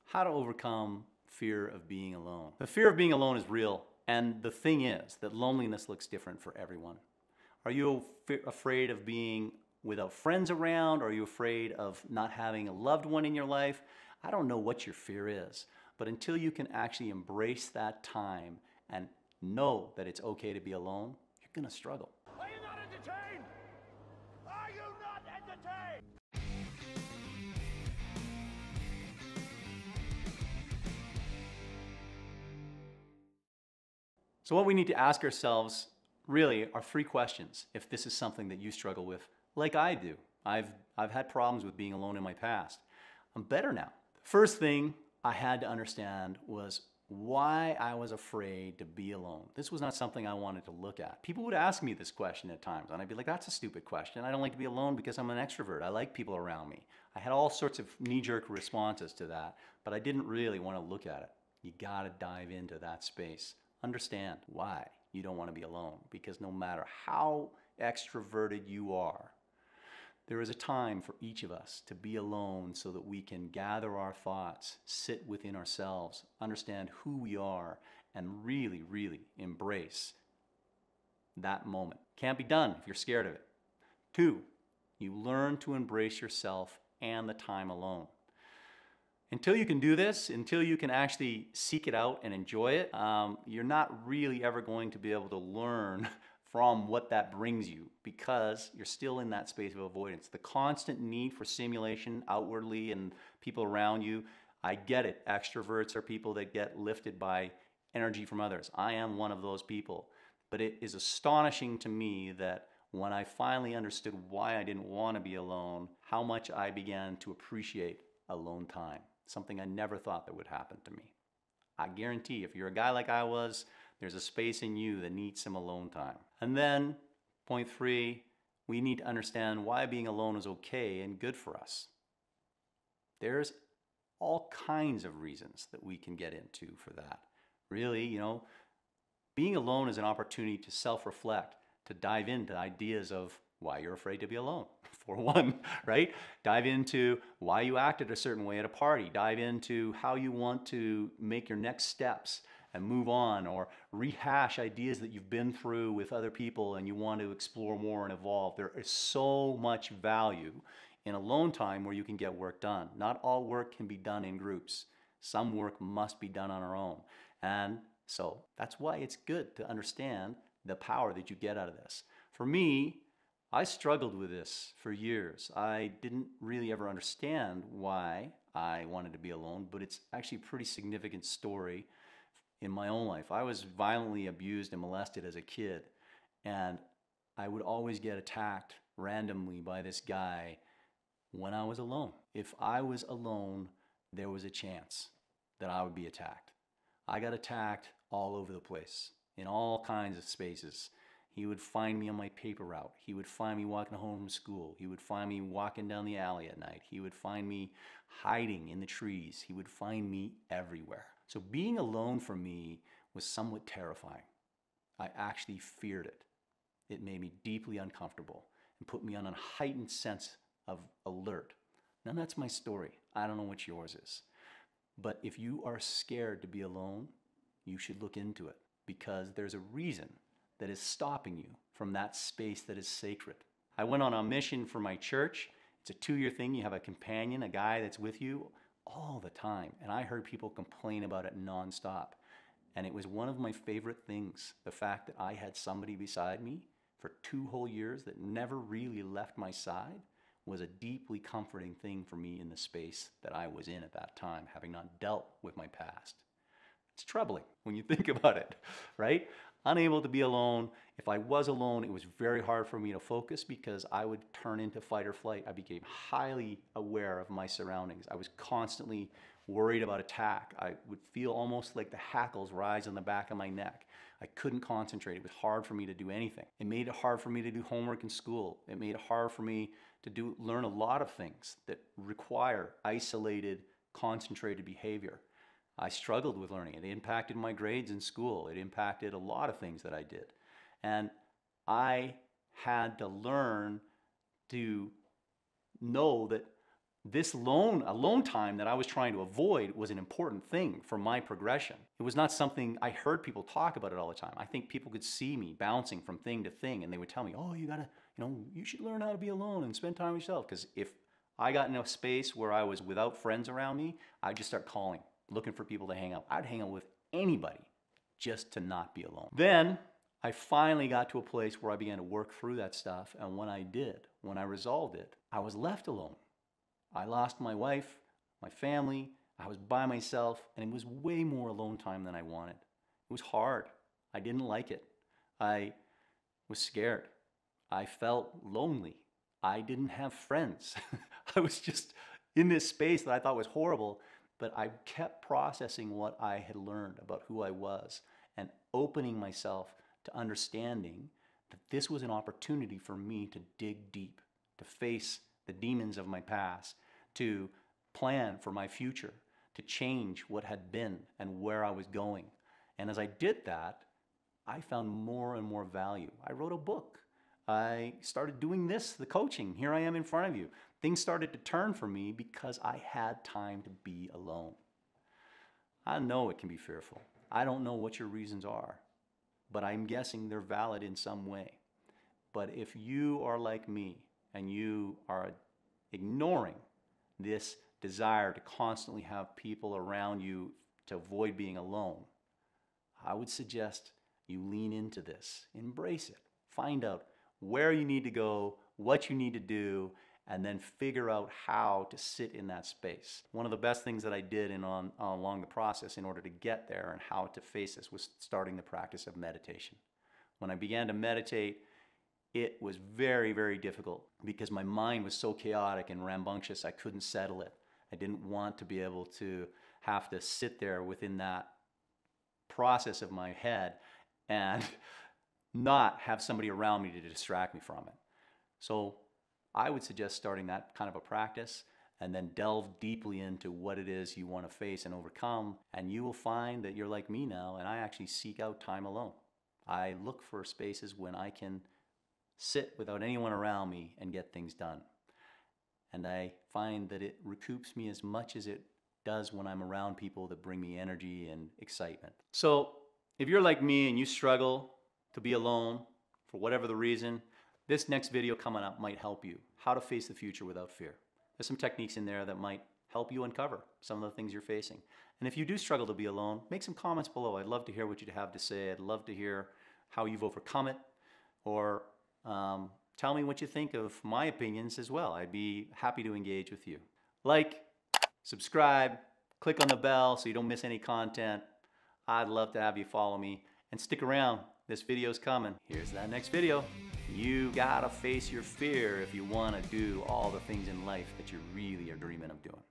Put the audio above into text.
How to overcome fear of being alone. The fear of being alone is real, and the thing is that loneliness looks different for everyone. Are you afraid of being without friends around? Are you afraid of not having a loved one in your life? I don't know what your fear is, but until you can actually embrace that time and know that it's okay to be alone, you're gonna struggle. Are you not entertained? Are you not entertained? So what we need to ask ourselves really are three questions if this is something that you struggle with, like I do. I've had problems with being alone in my past. I'm better now. The first thing I had to understand was why I was afraid to be alone. This was not something I wanted to look at. People would ask me this question at times, and I'd be like, that's a stupid question. I don't like to be alone because I'm an extrovert. I like people around me. I had all sorts of knee-jerk responses to that, but I didn't really want to look at it. You gotta dive into that space. Understand why you don't want to be alone, because no matter how extroverted you are, there is a time for each of us to be alone so that we can gather our thoughts, sit within ourselves, understand who we are, and really, really embrace that moment. Can't be done if you're scared of it. 2, you learn to embrace yourself and the time alone. Until you can do this, until you can actually seek it out and enjoy it, you're not really ever going to be able to learn from what that brings you, because you're still in that space of avoidance. The constant need for stimulation outwardly and people around you, I get it. Extroverts are people that get lifted by energy from others. I am one of those people. But it is astonishing to me that when I finally understood why I didn't want to be alone, how much I began to appreciate alone time. Something I never thought that would happen to me. I guarantee if you're a guy like I was, there's a space in you that needs some alone time. And then, point 3, we need to understand why being alone is okay and good for us. There's all kinds of reasons that we can get into for that. Really, being alone is an opportunity to self-reflect, to dive into ideas of why you're afraid to be alone, for one, right? Dive into why you acted a certain way at a party. Dive into how you want to make your next steps and move on, or rehash ideas that you've been through with other people and you want to explore more and evolve. There is so much value in alone time where you can get work done. Not all work can be done in groups. Some work must be done on our own. And so that's why it's good to understand the power that you get out of this. For me, I struggled with this for years. I didn't really ever understand why I wanted to be alone, but it's actually a pretty significant story in my own life. I was violently abused and molested as a kid, and I would always get attacked randomly by this guy when I was alone. If I was alone, there was a chance that I would be attacked. I got attacked all over the place, in all kinds of spaces. He would find me on my paper route. He would find me walking home from school. He would find me walking down the alley at night. He would find me hiding in the trees. He would find me everywhere. So being alone for me was somewhat terrifying. I actually feared it. It made me deeply uncomfortable and put me on a heightened sense of alert. Now that's my story. I don't know what yours is. But if you are scared to be alone, you should look into it, because there's a reason that is stopping you from that space that is sacred. I went on a mission for my church. It's a 2-year thing. You have a companion, a guy that's with you all the time. And I heard people complain about it nonstop. And it was one of my favorite things. The fact that I had somebody beside me for 2 whole years that never really left my side was a deeply comforting thing for me in the space that I was in at that time, having not dealt with my past. It's troubling when you think about it, right? Unable to be alone. If I was alone, it was very hard for me to focus because I would turn into fight or flight. I became highly aware of my surroundings. I was constantly worried about attack. I would feel almost like the hackles rise on the back of my neck. I couldn't concentrate. It was hard for me to do anything. It made it hard for me to do homework in school. It made it hard for me to learn a lot of things that require isolated, concentrated behavior. I struggled with learning. It impacted my grades in school. It impacted a lot of things that I did. And I had to learn to know that This alone time that I was trying to avoid was an important thing for my progression. It was not something I heard people talk about it all the time. I think people could see me bouncing from thing to thing and they would tell me, oh, you should learn how to be alone and spend time with yourself. Because if I got in a space where I was without friends around me, I'd just start calling, looking for people to hang out. I'd hang out with anybody just to not be alone. Then I finally got to a place where I began to work through that stuff. And when I did, when I resolved it, I was left alone. I lost my wife, my family, I was by myself, and it was way more alone time than I wanted. It was hard. I didn't like it. I was scared. I felt lonely. I didn't have friends. I was just in this space that I thought was horrible, but I kept processing what I had learned about who I was and opening myself to understanding that this was an opportunity for me to dig deep, to face the demons of my past, to plan for my future, to change what had been and where I was going. And as I did that, I found more and more value. I wrote a book. I started doing this, the coaching. Here I am in front of you. Things started to turn for me because I had time to be alone. I know it can be fearful. I don't know what your reasons are, but I'm guessing they're valid in some way. But if you are like me and you are ignoring this desire to constantly have people around you to avoid being alone, I would suggest you lean into this, embrace it, find out where you need to go, what you need to do, and then figure out how to sit in that space. One of the best things that I did along the process in order to get there and how to face this was starting the practice of meditation. When I began to meditate, it was very, very difficult because my mind was so chaotic and rambunctious, I couldn't settle it. I didn't want to be able to have to sit there within that process of my head and not have somebody around me to distract me from it. So I would suggest starting that kind of a practice and then delve deeply into what it is you want to face and overcome. And you will find that you're like me now, and I actually seek out time alone. I look for spaces when I can sit without anyone around me and get things done. And I find that it recoups me as much as it does when I'm around people that bring me energy and excitement. So if you're like me and you struggle to be alone for whatever the reason, this next video coming up might help you. How to face the future without fear. There's some techniques in there that might help you uncover some of the things you're facing. And if you do struggle to be alone, make some comments below. I'd love to hear what you have to say. I'd love to hear how you've overcome it, or tell me what you think of my opinions as well. I'd be happy to engage with you. Like, subscribe, click on the bell so you don't miss any content. I'd love to have you follow me, and stick around. This video's coming. Here's that next video. You gotta face your fear if you wanna do all the things in life that you really are dreaming of doing.